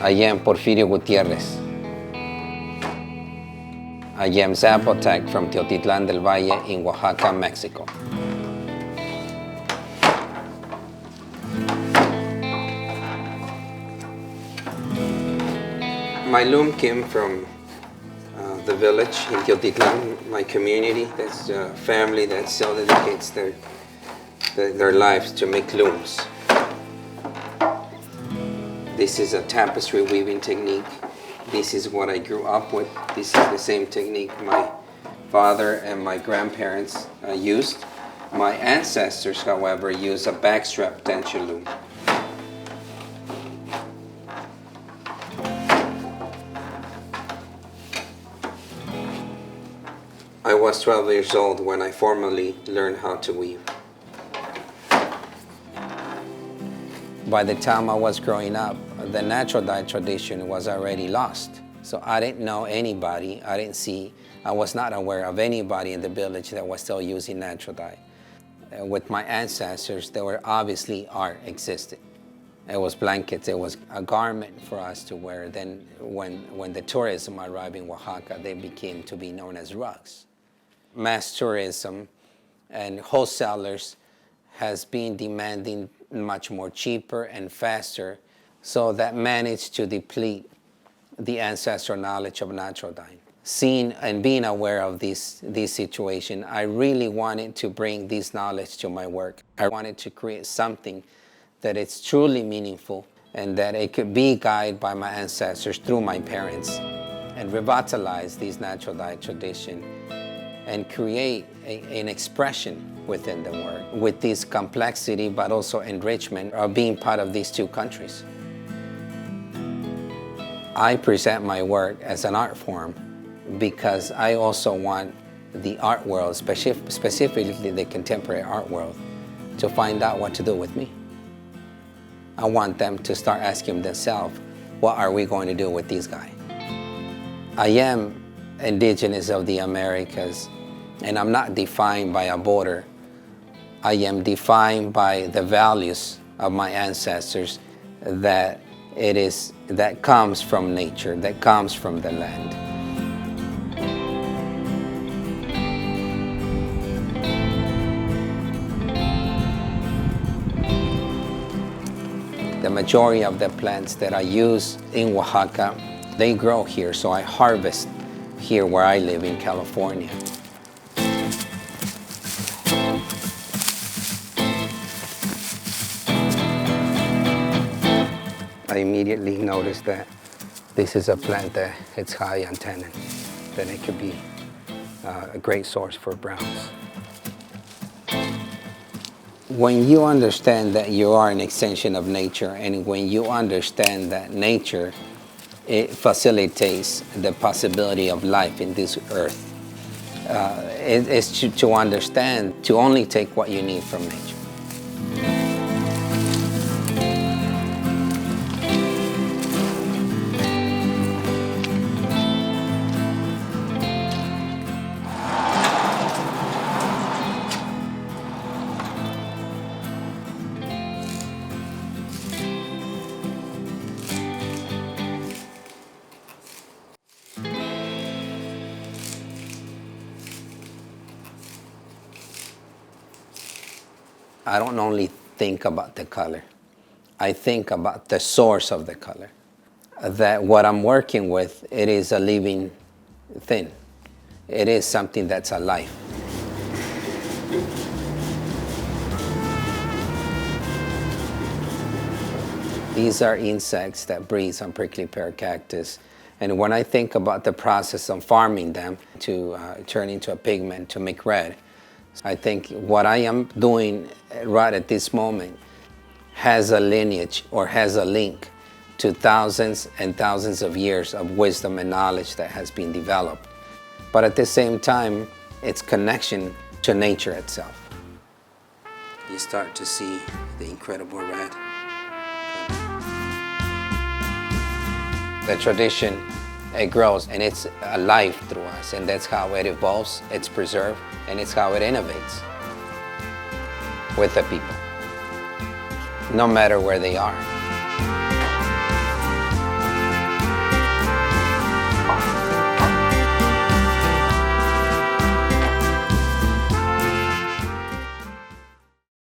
I am Porfirio Gutiérrez. I am Zapotec from Teotitlán del Valle in Oaxaca, Mexico. My loom came from the village in Teotitlán, my community. That's a family that still dedicates their lives to make looms. This is a tapestry weaving technique. This is what I grew up with. This is the same technique my father and my grandparents used. My ancestors, however, used a backstrap tension loom. I was 12 years old when I formally learned how to weave. By the time I was growing up, the natural dye tradition was already lost. So I didn't know anybody, I was not aware of anybody in the village that was still using natural dye. With my ancestors, there were obviously art existed. It was blankets, it was a garment for us to wear. Then when the tourism arrived in Oaxaca, they became to be known as rugs. Mass tourism and wholesalers has been demanding much more cheaper and faster, so that managed to deplete the ancestral knowledge of natural dyeing. Seeing and being aware of this situation, I really wanted to bring this knowledge to my work. I wanted to create something that is truly meaningful and that it could be guided by my ancestors through my parents and revitalize this natural dye tradition and create an expression within the work with this complexity but also enrichment of being part of these two countries. I present my work as an art form because I also want the art world, specifically the contemporary art world, to find out what to do with me. I want them to start asking themselves, what are we going to do with this guy? I am indigenous of the Americas, and I'm not defined by a border. I am defined by the values of my ancestors that comes from nature, that comes from the land. The majority of the plants that I use in Oaxaca, they grow here, so I harvest here where I live in California. I immediately noticed that this is a plant that it's high on tannin, that it could be a great source for browns. When you understand that you are an extension of nature, and when you understand that nature, it facilitates the possibility of life in this earth, it's to understand to only take what you need from nature. I don't only think about the color. I think about the source of the color. That what I'm working with, it is a living thing. It is something that's alive. These are insects that breed on prickly pear cactus. And when I think about the process of farming them to turn into a pigment to make red, I think what I am doing right at this moment has a lineage or has a link to thousands and thousands of years of wisdom and knowledge that has been developed. But at the same time, its connection to nature itself. You start to see the incredible red. The tradition, it grows and it's alive through us, and that's how it evolves, it's preserved, and it's how it innovates with the people, no matter where they are.